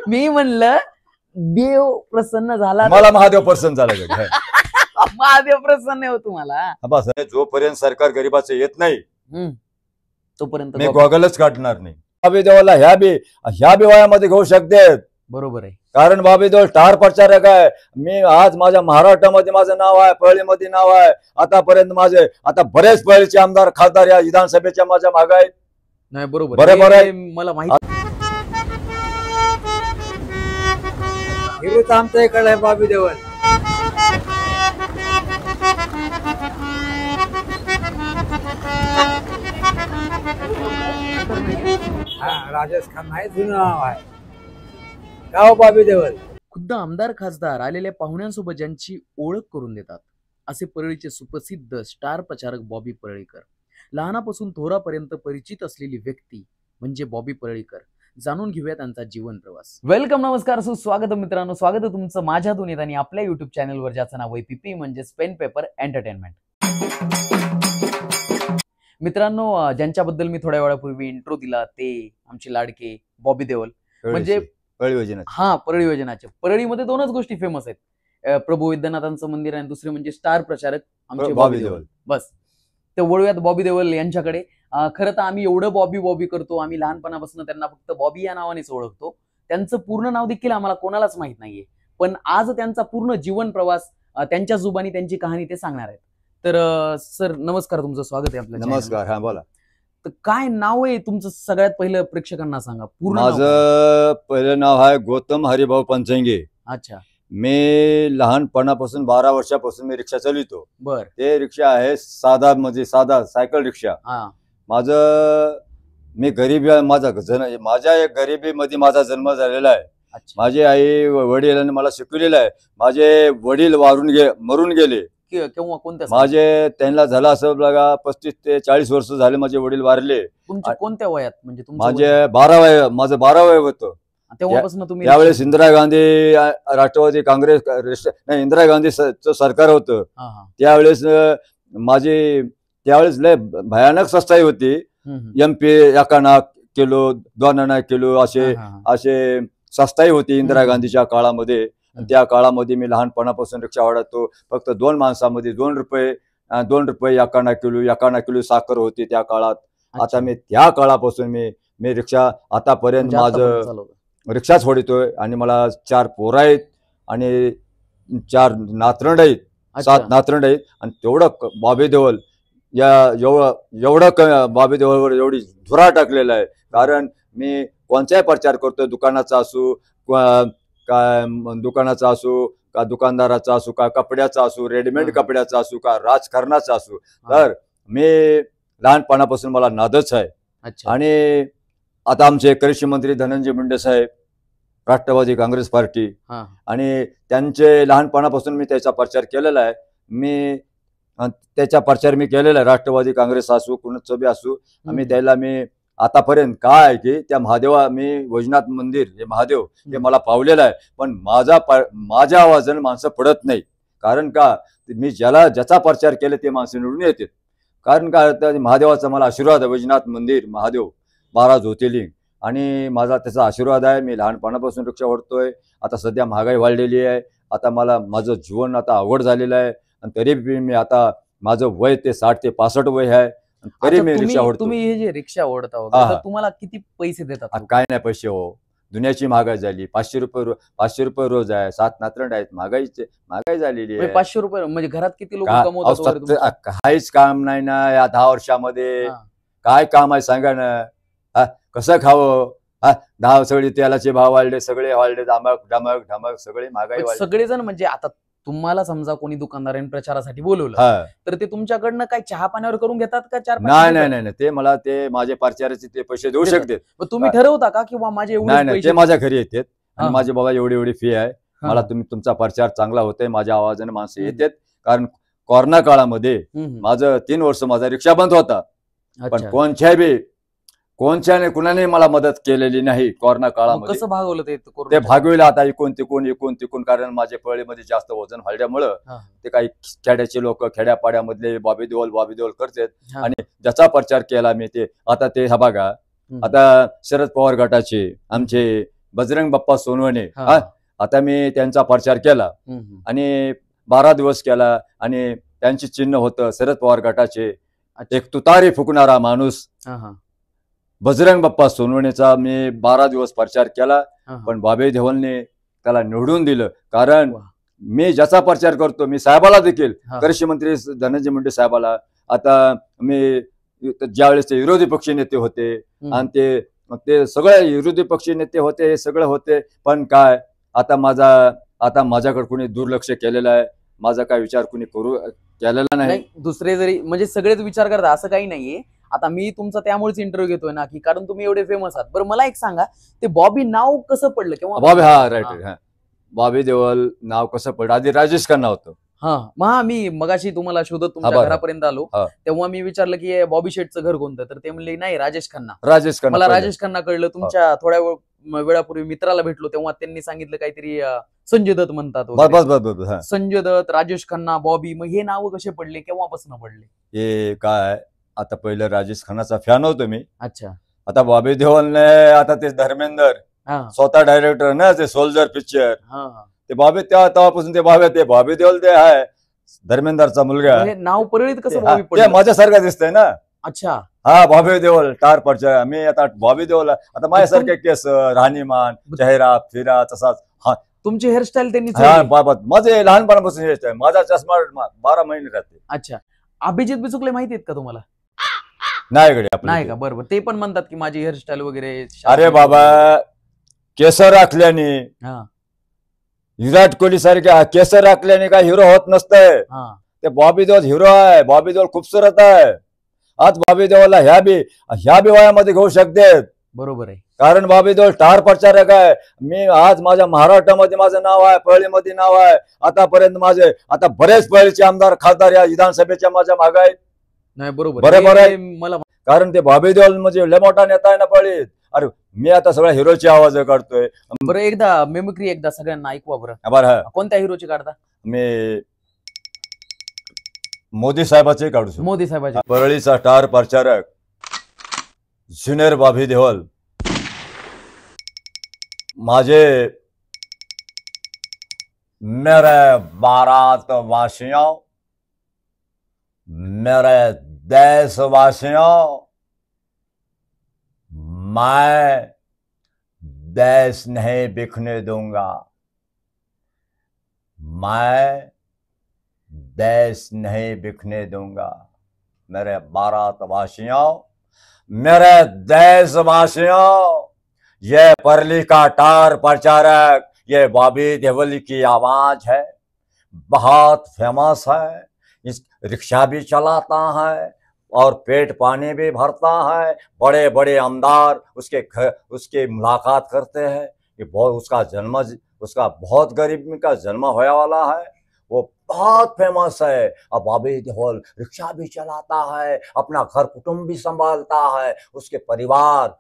मी म्हणलं देव प्रसन्न झाला, मला महादेव प्रसन्न झाला का? महादेव प्रसन्न हो तुम्हाला. बस जोपर्यंत सरकार गरीबाचं येत नाही तोपर्यंत मी गॉगलच काढणार नाही. बाबी देवाला ह्या बी वयामध्ये घेऊ शकते. बरोबर आहे. कारण बाबी देवळ स्टार प्रचारक आहे. मी आज माझ्या महाराष्ट्रामध्ये माझं नाव आहे, परळीमध्ये नाव आहे. आतापर्यंत माझे आता बरेच परळीचे आमदार खासदार या विधानसभेच्या माझ्या मागे आहेत. नाही बरोबर बरोबर आहे. मला माहिती आमच्या इकडे आहे बाबी देवळ. राजेश खन्ना आहे, जुनं नाव आहे गाव बाबी देवळ. खुद्द आमदार खासदार आलेल्या पाहुण्यांसोबत ज्यांची ओळख करून देतात असे परळीचे सुप्रसिद्ध स्टार प्रचारक बॉबी परळीकर. लहानापासून थोरापर्यंत परिचित असलेली व्यक्ती म्हणजे बॉबी परळीकर. जाणून घेऊया त्यांचा जीवन प्रवास. वेलकम, नमस्कार, सुस्वागत मित्रांनो. स्वागत आहे तुमचं माझ्या दुनियेत आणि आपल्या युट्यूब चॅनलवर, ज्याचं नाव YPP म्हणजे पेन पेपर एंटरटेनमेंट. मित्रांनो, ज्यांच्याबद्दल मी थोड्या वेळापूर्वी इंट्रो दिला ते आमचे लाडके बॉबी देओल. म्हणजे परळी योजनाचे. परळीमध्ये दोनच गोष्टी फेमस आहेत, प्रभू वैद्यनाथांचं मंदिर आणि दुसरे म्हणजे स्टार प्रचारक आमचे बॉबी देओल. बस ते वळूयात बॉबी देओल यांच्याकडे. खरं तर आम्ही एवढं बॉबी बॉबी करतो, आम्ही लहानपणापासून त्यांना फक्त बॉबी या नावानेच ओळखतो. त्यांचं पूर्ण नाव देखील आम्हाला कोणालाच माहित नाहीये. पण आज त्यांचा पूर्ण जीवन प्रवास, त्यांच्या जुबानी त्यांची कहाणी ते सांगणार आहेत. तर सर नमस्कार, तुमचं स्वागत आहे आपल्या. नमस्कार. हा बोला. तर काय नाव आहे तुमचं? सगळ्यात पहिलं प्रेक्षकांना सांगा पूर्ण. माझं पहिलं नाव आहे गौतम हरिभाऊ पंचंगे. अच्छा. मी लहानपणापासून 12 वर्षापासून मी रिक्षा चालवतो. बर. ते रिक्षा आहे साधा सायकल रिक्षा. मी गरीब, माझ्या गरिबीमध्ये माझा जन्म झालेला आहे. माझी आई वडिलांनी मला शिकवलेलं आहे. माझे वडील मरून गेले. केव्हा, कोणत्या? त्यांना झाला असं बघा 35 ते 40 वर्ष झाले माझे वडील वारले. तुमच्या कोणत्या वयात? म्हणजे माझं 12 वय होतं तेव्हापासून तुम्ही. त्यावेळेस इंदिरा गांधी राष्ट्रवादी काँग्रेस इंदिरा गांधीचं सरकार होतं. त्यावेळेस त्यावेळेस लय भयानक सस्ताई होती. MP 1 आणा किलो, 2 आणा किलो असे सस्ताई होती इंदिरा गांधीच्या काळामध्ये. त्या काळामध्ये मी लहानपणापासून रिक्षा वाढवतो. फक्त 2 माणसामध्ये 2 रुपये 1 आणा किलो, 1 आणा किलो साखर होती त्या काळात. आता मी त्या काळापासून मी रिक्षा आतापर्यंत माझं रिक्षाच ओढतोय. आणि मला 4 पोरं आहेत आणि 4 नातरंड आहेत, 7 नातरंड आहेत. आणि तेवढं बॉबी देओल एवढं बॉबी देओलवर एवढी धुरा टाकलेला आहे. कारण मी कोणताही प्रचार करतोय, दुकानाचा असो का दुकानदाराचा असो का कपड्याचा असो, रेडीमेड कपड्याचा असो का राजकारणाचा असो, तर मी लहानपणापासून मला नादच आहे. आणि आता आमचे कृषी मंत्री धनंजय मुंडे साहेब, राष्ट्रवादी काँग्रेस पार्टी, आणि त्यांचे लहानपणापासून मी त्याचा प्रचार केलेला आहे. मी केलेला आहे. राष्ट्रवादी काँग्रेस असो, कुणाचं बी असो, आम्ही त्याला मी आतापर्यंत काय आहे की त्या मी वैजनाथ मंदिर हे महादेव हे मला पावलेलं आहे. पण माझ्या आवाजाने माणसं पडत नाही. कारण का, मी ज्याचा प्रचार केला ते माणसं निवडून येतात. कारण का, महादेवाचा मला आशीर्वाद आहे. वैजनाथ मंदिर महादेव 12 ज्योतिर्लिंग, आणि माझा त्याचा आशीर्वाद आहे. मी लहानपणापासून रिक्षा ओढतोय. आता सध्या महागाई वाढलेली आहे. आता माझं जीवन आता अवघड झालेलं आहे. आणि तरी मी आता माझं वय ते 60 ते 65 वय आहे, तरी मी रिक्षा ओढतो. तुम्ही हे जे रिक्षा ओढता तुम्हाला किती पैसे देतात? काय नाही पैसे हो, दुनियाची महागाई झाली. 500 रुपये रोज आहे. 7 नातरंड आहेत. महागाई झालेली आहे. 500 रुपये म्हणजे घरात किती लोक कमवतात? काहीच काम नाही ना या 10 वर्षामध्ये. काय काम आहे सांगा ना. कसं खावं? 10 सगळे तेलाचे भाव वाढले, सगळे वाढले, धमक सगळे महागाई वाढली. सगळेजण म्हणजे आता तुम्हाला समजा कोणी दुकानदारांनी प्रचारासाठी बोलवलं तर ते तुमच्याकडनं काय चहा पाण्यावर करून घेतात का? 4-5? नाही, ते माझे प्रचाराचे ते पैसे देऊ शकतात. तुम्ही ठरवता का किंवा माझे नाही, ते माझ्या घरी येतात आणि माझे बाबा एवढी फी आहे, मला तुमचा प्रचार चांगला होतोय, माझ्या आवाजाने माणसं येतात. कारण कोरोना काळामध्ये माझं 3 वर्ष माझा रिक्षा बंद होता. पण कुणाने मला मदत केलेली नाही कोरोना काळामध्ये. कसं भागवलं ते भागविलं आता इकून तिकून. कारण माझे परळीमध्ये जास्त वजन वाढल्यामुळं ते काही खेड्याचे लोक खेड्यापाड्यामधले बॉबी देओल करतात. आणि ज्याचा प्रचार केला मी ते आता ते बघा, आता शरद पवार गटाचे आमचे बजरंग बाप्पा सोनवणे, हा. आता मी त्यांचा प्रचार केला आणि 12 दिवस केला आणि त्यांचे चिन्ह होतं शरद पवार गटाचे एक तुतारी फुकणारा माणूस बजरंग बाप्पा सोनवणेचा मी 12 दिवस प्रचार केला. पण बॉबी देओलने त्याला निवडून दिलं. कारण मी ज्याचा प्रचार करतो, मी साहेबाला देखील, कृषी मंत्री धनंजय मुंडे साहेबाला, आता मी ज्यावेळेस ते विरोधी पक्ष नेते होते आणि ते सगळे विरोधी पक्ष नेते होते, हे सगळं होते. पण काय आता माझ्याकडे कुणी दुर्लक्ष केलेलं आहे, माझा काय विचार कुणी केलेला नाही. दुसरे जरी म्हणजे सगळेच विचार करतात असं काही नाहीये. आता मी तुमचा त्यामुळेच इंटरव्ह्यू घेतोय ना, की कारण तुम्ही एवढे फेमस आहात. बरं मला एक सांगा, ते बॉबी नाव कसं पडलं किंवा राईट, बॉबी देओल नाव कसं पडलं? आधी राजेश खन्ना होतं. मी मगाशी तुम्हाला शोधत तुमच्या घरापर्यंत आलो, तेव्हा मी विचारलं की बॉबी शेठचं घर कोणतं, तर ते म्हणले नाही राजेश खन्ना. मला राजेश खन्ना कळलं. तुमच्या थोड्या वेळापूर्वी मित्राला भेटलो तेव्हा त्यांनी सांगितलं काहीतरी संजय दत्त म्हणतात. संजय दत्त, राजेश खन्ना, बॉबी, मग हे नाव कसे पडले, केव्हापासून पडले? हे काय, आता पहिलं राजेश खन्नाचा फॅन होतो मी. अच्छा. आता बॉबी देओलने, आता ते धर्मेंद्र स्वतः डायरेक्टर ना ते सोल्जर पिक्चर, ते बॉबी तेव्हापासून ते बॉबी देओल ते आहे धर्मेंद्रचा मुलगा. नाव परळीत कसं बॉबी पडलं? माझ्यासारखं दिसतंय ना. अच्छा. बॉबी देओल टार प्रचार. मी आता बॉबी देओल, आता माझ्यासारखे केस, राहणीमान, चेहरा फिरा तसाच. तुमची हेअरस्टाईल त्यांनी माझे लहानपणापासून हेअरस्टाईल, माझा चष्मा 12 महिने राहते. अच्छा. अभिजित बिचुकले माहिती आहेत का तुम्हाला? नाही का? बरोबर. ते पण म्हणतात की माझी हेअरस्टाईल वगैरे. अरे बाबा, केस राखल्याने, विराट कोहली सारख्या केस राखल्याने काय हिरो होत नसतंय. ते बॉबी देओल हिरो आहे. बॉबी देओल खूपसूरत आहे. आज बॉबी देओलला ह्या बी वयामध्ये घेऊ शकतेत. बरोबर आहे. कारण बॉबी देओल स्टार प्रचारक आहे. मी आज माझ्या महाराष्ट्रामध्ये माझं नाव आहे, परळीमध्ये नाव आहे. आतापर्यंत माझे आता बरेच परळीचे आमदार खासदार या विधानसभेच्या माझ्या मागे आहेत. नाही बरोबर बरोबर आहे. मला कारण ते बॉबी देओल म्हणजे लय मोठा नेता आहे ना परळीत. अरे मी आता सगळ्या हिरोची आवाज काढतोय. बरं एकदा मेमक्री एकदा सगळ्यांना ऐकवा बरं. बरं, कोणत्या हिरोची काढता? मी मोदी साहेबाचे काढू शकतो. मोदी साहेबाचे. परळीचा स्टार प्रचारक ज्युनियर बॉबी देओल. मेरे भारतवासियों, मेरे देशवासियों, मैं देश नहीं बिकने दूंगा. मैं देश नहीं बिकने दूंगा. मेरे भारतवासियों, मेरे देशवासियों, ये परली का टार प्रचारक, ये बॉबी देओल की आवाज है. बहुत फेमस है. इस रिक्शा भी चलाता है और पेट पानी भी भरता है. बड़े बड़े आमदार उसके मुलाकात करते हैं. ये उसका बहुत गरीब का जन्म होने वाला है. वो बहुत फेमस है. अब बॉबी देओल रिक्शा भी चलाता है, अपना घर कुटुंब भी संभालता है. उसके परिवार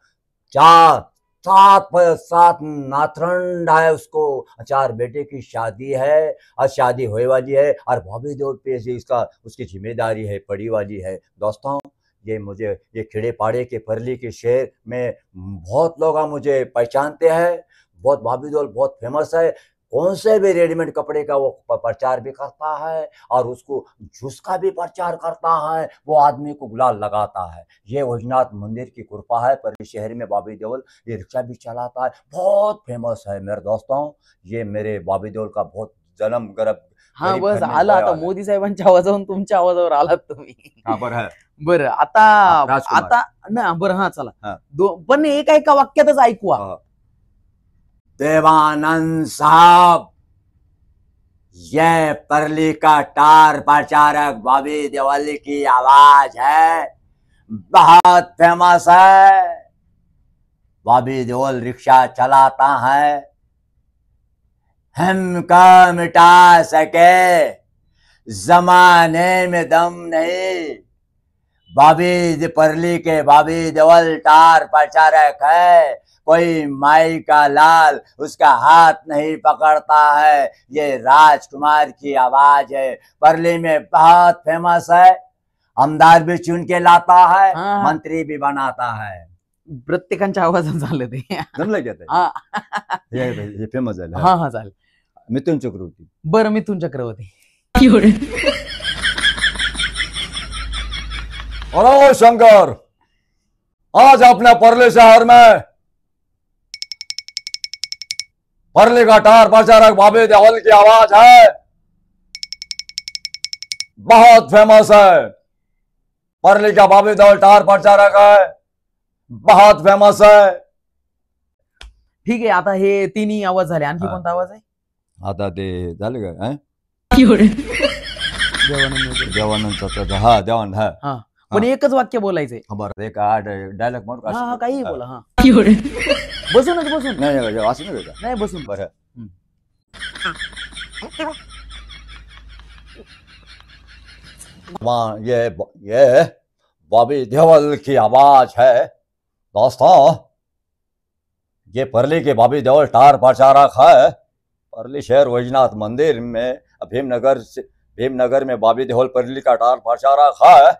सात नातरंड है. उसको 4 बेटे की शादी है और शादी होने वाली है. और बॉबी देओल पे उसकी जिम्मेदारी है पड़ी वाली है. दोस्तों, ये खेड़े पाड़े के परली के शहर में बहुत लोग मुझे पहचानते हैं. बॉबी देओल बहुत फेमस है. कौन से भी रेडीमेड कपड़े का वो प्रचार भी करता है और उसको झुसका भी प्रचार करता है. वो आदमी को गुलाल लगाता है. ये वैजनाथ मंदिर की कृपा है. परली शहर में बॉबी देओल ये रिक्शा भी चलाता है. बहुत फेमस है मेरे दोस्तों. ये मेरे बॉबी देओल का बहुत जन्म गर्भ. बस आला आता मोदी साहेबांच्या आवाजावरून तुमच्या आवाजावर आलात तुम्ही. बरं आता ना बरं चला पण एका वाक्यातच ऐकवा. देवानंद साहब, ये परली का टार प्रचारक बॉबी देओल की आवाज है. बहुत फेमस है. बॉबी देओल रिक्शा चलाता है. हमको मिटा सके जमाने में दम नहीं. परली के बॉबी देओल टार प्रचारक है. कोई माई का लाल उसका हाथ नहीं पकड़ता है. ये राजकुमार की आवाज है. परली में बहुत फेमस है. आमदार भी चुन के लाता है, मंत्री भी बनाता है. प्रत्येकांच्या आवाजात झालं ते. जमलं की आता हा हे फेमस झालं. हा हा चालेल. मिथुन चक्रवर्ती. बरं मिथुन चक्रवर्ती. हेलो शंकर, आज अपने परली शहर में परली का टार प्रचारक बॉबी देओल की आवाज है, बहुत फेमस है. परली का बॉबी देओल टार प्रचारक है, बहुत फेमस है. ठीक आहे, आता हे तिन्ही आवाज झाले. आणखी हा. कोणता आवाज आहे? आता ते झालं का? देवानंद वगैरे. देवानंद. हा देवानंद. हा हा पण एकच वाक्य बोलायचंय. बरं एक डायलॉग मारू का? हा हा काही बोला. हा बसून नाही नाही, असं नाही का? नाही बसून. बरं. ये बॉबी देओल की आवाज है दोस्तों. ये परली के बॉबी देओल टार प्रचारक है. परली शहर वैजनाथ मंदिर में भीमनगर में बॉबी देओल परली का टार प्रचारक है.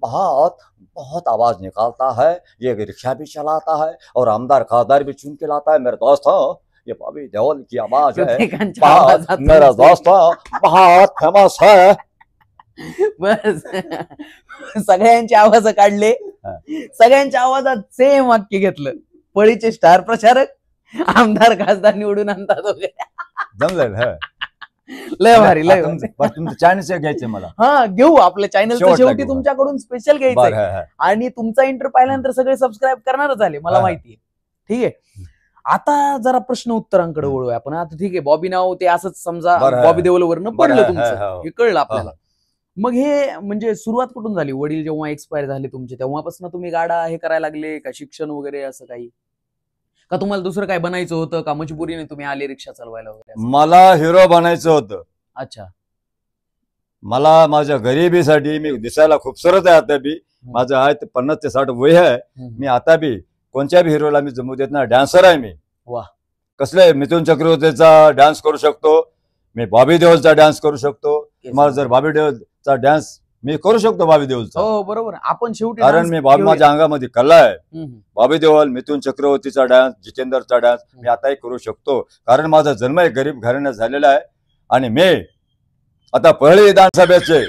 बहुत बहुत आवाज निकालता है. ये रिक्शा भी चलाता है और आमदार खासदार भी चुन के लाता है. मेरे दोस्तों ये बॉबी देओल की आवाज है. प्रत्येकांच्या बहुत आवाजात मेरे दोस्तों बहुत फेमस है. बस सगळ्यांचे आवाज काढले. सगळ्यांच्या आवाजात सेम वाक्य घेतलं. पळीचे स्टार प्रचारक, आमदार खासदार निवडून आणतात वगैरे. जमलं. लय भारी लय भारी. तुमचं चायनीज घ्यायचं मला. हा घेऊ, आपल्या चॅनलचं शेवटला शेवटी घेऊ. तुमच्याकडून स्पेशल बरं, घ्यायचं हा, हा. आणि तुमचा इंटर पाहिल्यानंतर सगळे सबस्क्राईब करणारच झाले, मला हा. माहितीये. ठीक आहे, आता जरा प्रश्न उत्तरांकडे वळूया आपण. आता ठीक आहे, बॉबी नाव ते असंच समजा बरं, हा. बॉबी देओल वरनं बरं, पडलं हा, तुमचं, हा, हा. हे कळलं आपल्याला. हा. मग हे म्हणजे सुरुवात कुठून झाली? वडील जेव्हा एक्सपायर झाले तुमचे तेव्हापासून तुम्ही गाडा हे करायला लागले का? शिक्षण वगैरे असं काही, का तुम्हाला दुसरं काय बनायचं होतं, का मजबुरीने तुम्ही आले रिक्षा चालवायला वगैरे असं? मला हिरो बनायचं होतं. अच्छा. मला माझ्या गरिबीसाठी, मी दिसायला खूपसरत आहे आता बी, माझं आहे 50 ते 60 वय आहे. मी आता बी कोणत्या बी हिरोला मी जमू देत नाही. डान्सर आहे मी. वा. कसले मिथुन चक्रवर्तीचा डान्स करू शकतो मी, बॉबी देओलचा डान्स करू शकतो. तुम्हाला जर बॉबी देओलचा डान्स मी करू शकतो, बॉबी देओलचा. हो बरोबर, आपण शेवटी कारण मी माझ्या अंगामध्ये कला आहे. बॉबी देओल, मिथुन चक्रवर्तीचा डान्स, जितेंद्रचा डान्स मी आताही करू शकतो. कारण माझा जन्म एक गरीब घराण्यात झालेला आहे. आणि मी आता परळी विधानसभेचे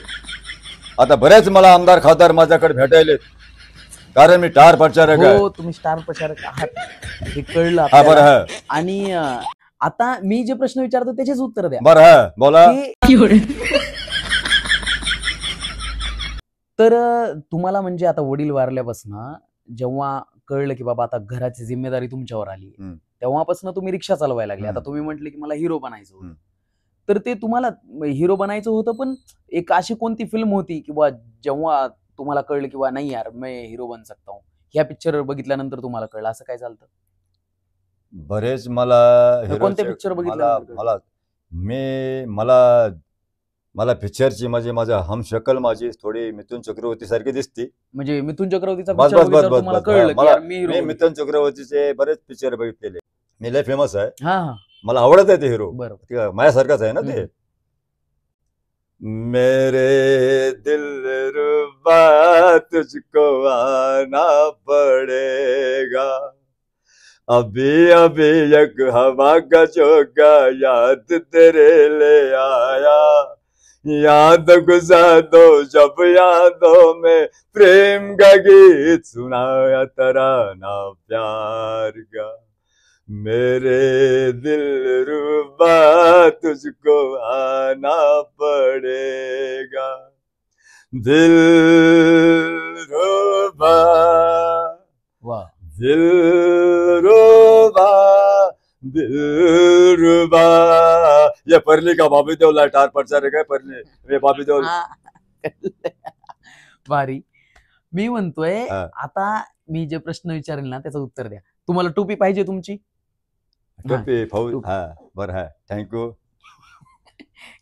आता बरेच मला आमदार खासदार माझ्याकडे भेटायले, कारण मी स्टार प्रचारक आहे. हो, तुम्ही स्टार प्रचारक आहात हे कळलं हा बरं आपल्याला. आहे. आणि आता मी जे प्रश्न विचारतो त्याचेच उत्तर द्या. बरं आहे, बोला. तर तुम्हाला म्हणजे आता वडील वारल्यापासून जेव्हा कळलं की बाबा आता घराची जिम्मेदारी तुमच्यावर आली, तेव्हापासून तुम्ही रिक्षा चालवायला लागले. आता तुम्ही म्हटले की मला हिरो बनायचं होतं, तर ते तुम्हाला हिरो बनायचं होतं, पण एक अशी कोणती फिल्म होती किंवा जेव्हा तुम्हाला कळलं की नाही यार मैं हिरो बन सकता हूँ, ह्या पिक्चर बघितल्यानंतर तुम्हाला कळलं, असं काय झालं? बरेच मला कोणते पिक्चर बघितलं? मला पिक्चरची म्हणजे माझा हमशक्ल माझी थोडी मिथुन चक्रवर्ती सारखी दिसती. म्हणजे मिथुन चक्रवर्तीचा बस पिक्चर बस बस बघितल्यावर बस तुम्हाला बस. कळलं की यार मी मी हिरो. मिथुन चक्रवर्तीचे बरेच पिक्चर बघितलेले. मी लय फेमस आहे. हा हा मला आवडत आहे ते हिरो. बरोबर. माझ्यासारखाच आहे ना ते. मेरे दिलरुबा तुझको आना पड़ेगा, अभी अभी एक हवा का झोंका याद तेरे ले आया, याद गुजार दो जब यादों में प्रेम का गीत सुनाया तराना प्यार का, मेरे दिलरुबा तुझको आना पड़ेगा, दिलरुबा वा. दिलरुबा दिलरुबा. ये परली का बॉबी देओल स्टार प्रचारक आहे. परली हे बॉबी देओल. भारी. मी म्हणतोय हा. आता मी जे प्रश्न विचारेल ना त्याचं उत्तर द्या. तुम्हाला टोपी पाहिजे तुमची? टोपी फौज. हा बरं आहे, थँक्यू.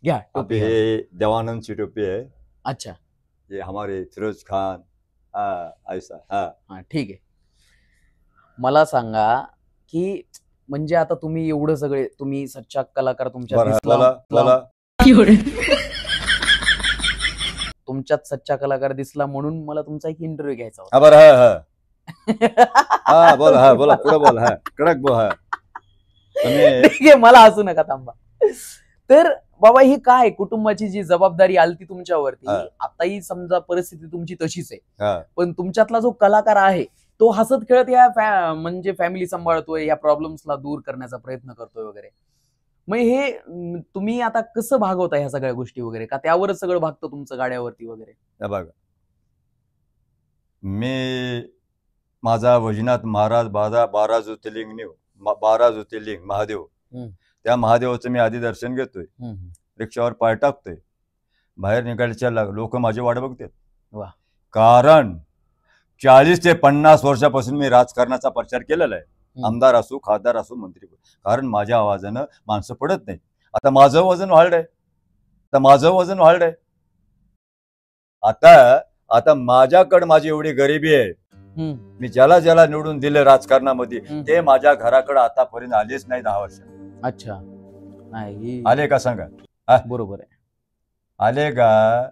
घ्या अभी टोपी. ये देवानंद की टोपी है. अच्छा. ये हमारे फिरोज खान. ऐसा. हा ठीक आहे. मला सांगा की म्हणजे आता तुम्ही एवढं सगळे तुम्ही सच्चा कलाकार तुमच्यात सच्चा कलाकार दिसला म्हणून मला तुमचा एक इंटरव्ह्यू घ्यायचा होता. बरं. हा बोला, हा बोला, पुढे बोला, हा कडक बोल, हा ठीक आहे, मला हसू नका, थांबा. तर बाबा ही काय कुटुंबाची जी जबाबदारी आली ती तुमच्यावरती, आताही समजा परिस्थिती तुमची तशीच आहे, पण तुमच्यातला जो कलाकार आहे तो हसत खेळत या म्हणजे फॅमिली सांभाळतोय, या प्रॉब्लेम्सला दूर करण्याचा प्रयत्न करतोय वगैरे. मग हे तुम्ही आता कसं भागवता ह्या सगळ्या गोष्टी वगैरे, का त्यावरच सगळं भागतं तुमचं गाड्यावरती वगैरे? बघा, मी माझा वैजनाथ महाराज 12 ज्योतिर्लिंग महादेव, त्या महादेवाचं मी आधी दर्शन घेतोय, रिक्षावर पाय टाकतोय, बाहेर निघायच्या लोक माझी वाट बघतात. कारण 40 ते 50 वर्षापासून मी राजकारणाचा प्रचार केलेला आहे, आमदार असो, खासदार असो, मंत्री, कारण माझ्या आवाजानं माणसं पडत नाही. आता माझं वजन वाढलंय, आता माझ्याकडे माझी एवढी गरिबी आहे, मी ज्याला ज्याला निवडून दिले राजकारणामध्ये ते माझ्या घराकडे आतापर्यंत आलेच नाही 10 वर्ष. अच्छा, नाही आले का सांगा? बरोबर आहे, आले का?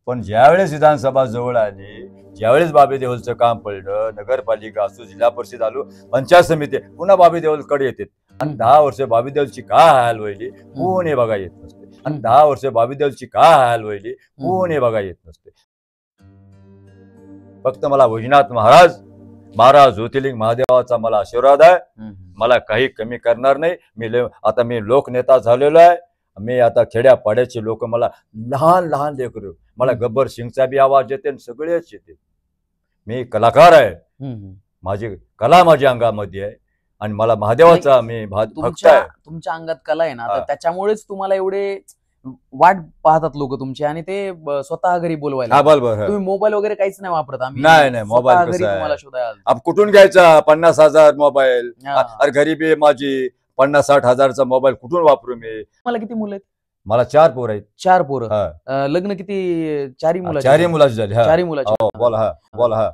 पण ज्यावेळेस विधानसभा जवळ आली, ज्यावेळेस बाबी देओलचं काम पडलं, नगरपालिका असो, जिल्हा परिषद आलो, पंचायत समिती, पुन्हा बाबी देओलकडे येते. आणि 10 वर्ष बाबी देओलची काय हाल व्हायली कोणी बघा येत नसते. आणि 10 वर्ष बाबी देओलची काय हाल व्हायली कोणी बघा येत नसते. फक्त मला वैजनाथ महाराज 12 ज्योतिर्लिंग महादेवाचा मला आशीर्वाद आहे, मला काही कमी करणार नाही. आता मी लोकनेता झालेलो आहे. मी आता खेड्यापाड्याचे लोक मला लहान लहान लेकरू, मला गब्बर सिंगचा बी आवाज येते, सगळेच येते. मी कलाकार आहे, माझी कला माझ्या अंगामध्ये आहे आणि मला महादेवाचा मी भक्त आहे. तुमच्या अंगात कला आहे ना, त्याच्यामुळेच तुम्हाला एवढे वाट पाहतात लोक तुमची, आणि ते स्वतः घरी बोलवायला. तुम्ही मोबाईल वगैरे काहीच नाही वापरत? आम्ही नाही, मोबाईल घरी तुम्हाला शोधायला. कुठून घ्यायचा 50,000 मोबाईल? अरे गरीबी माझी, 50-60 हजारचा मोबाईल कुठून वापरू मी? मला किती मुलं आहेत? मला 4 पोरं आहेत. 4 पोरं? लग्न किती? 4 मुलाची? 4 मुलाची झाली. 4 मुलाची. बोला.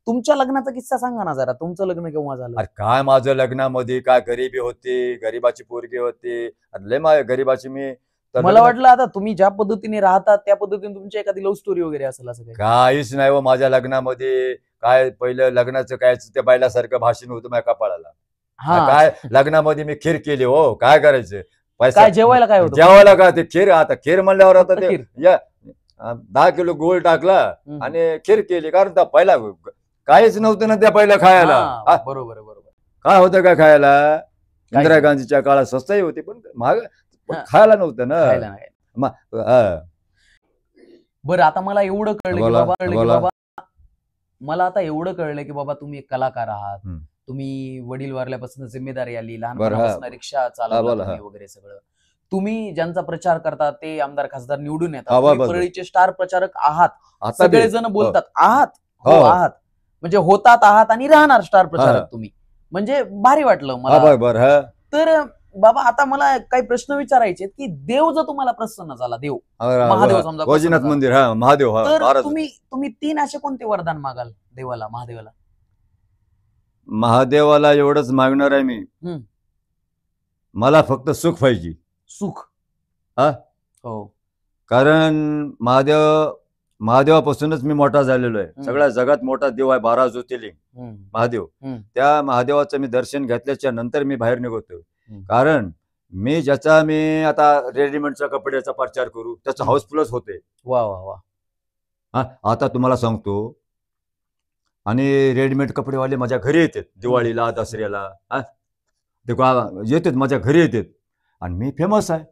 तुमच्या लग्नाचा किस्सा सांगा ना जरा, तुमचं लग्न केव्हा झालं? अरे काय माझं लग्नामध्ये काय गरिबी होती, गरीबाची पोरगी होती, लय गरीबाची. मला वाटलं आता तुम्ही ज्या पद्धतीने राहतात त्या पद्धतीने तुमची एखादी लव्ह स्टोरी वगैरे असेल, असं काहीच नाही. माझ्या लग्नामध्ये काय पहिलं लग्नाचं काय ते बायलासारखं भाषण होतं माझ्या कपाळाला. काय लग्नामध्ये मी खीर केली, हो काय करायचं, पैसा जेवायला काय होतं? जेवायला का ते खीर, आता खीर म्हणल्यावर आता ते 10 किलो गोळ टाकला आणि खीर केली, कारण त्या पहिला काहीच नव्हतं ना त्या पहिल्या खायला. बरोबर. काय होतं का खायला? इंदिरा गांधीच्या काळात स्वस्तही होती, पण महाग खायला नव्हतं ना. बरं, आता मला एवढं कळलं की बाबा, मला आता एवढं कळलं की बाबा तुम्ही एक कलाकार आहात, तुम्ही वडील वारल्यापासून जिम्मेदारी आली, लहानपणापासून रिक्षा चालवला वगैरे सगळं. तुम्ही ज्यांचा प्रचार करता ते आमदार खासदार निवडून येतात, परळीचे स्टार प्रचारक आहात, सगळेजण बोलतात आहात, म्हणजे होतात आहात आणि राहणार स्टार प्रचारक तुम्ही. म्हणजे भारी वाटलं मला. तर बाबा आता मला काही प्रश्न विचारायचे की देव जर तुम्हाला प्रसन्न झाला, देव महादेव समजा वैजनाथ मंदिर, महादेव, तर तुम्ही 3 असे कोणते वरदान मागाल देवाला, महादेवाला एवढंच मागणार आहे मी, मला फक्त सुख पाहिजे. सुख? हो, कारण महादेवापासूनच मी मोठा झालेलो आहे. सगळ्या जगात मोठा देव आहे 12 ज्योतिर्लिंग महादेव. त्या महादेवाचं मी दर्शन घेतल्याच्या नंतर मी बाहेर निघतोय. कारण मी आता रेडीमेडच्या कपड्याचा प्रचार करू, त्याचा हाऊसफुलच होते. वा. आता तुम्हाला सांगतो, आणि रेडीमेड कपडेवाले माझ्या घरी येतात दिवाळीला, दसऱ्याला येतात, माझ्या घरी येतात, आणि मी फेमस आहे.